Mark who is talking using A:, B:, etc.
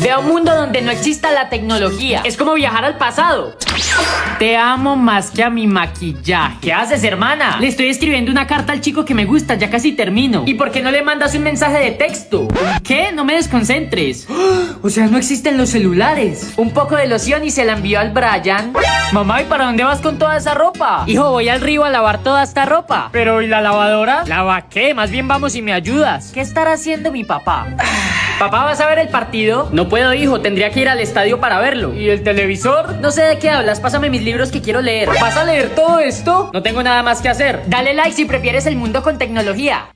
A: Veo un mundo donde no exista la tecnología. Es como viajar al pasado. Te amo más que a mi maquillaje. ¿Qué haces, hermana? Le estoy escribiendo una carta al chico que me gusta, ya casi termino. ¿Y por qué no le mandas un mensaje de texto? ¿Qué? No me desconcentres. O sea, no existen los celulares. Un poco de loción y se la envió al Brian. Mamá, ¿y para dónde vas con toda esa ropa? Hijo, voy al río a lavar toda esta ropa. Pero, ¿y la lavadora? ¿Lava qué? Más bien vamos y me ayudas. ¿Qué estará haciendo mi papá? ¿Papá, vas a ver el partido? No puedo, hijo, tendría que ir al estadio para verlo. ¿Y el televisor? No sé de qué hablas, pásame mis libros que quiero leer. ¿Vas a leer todo esto? No tengo nada más que hacer. Dale like si prefieres el mundo con tecnología.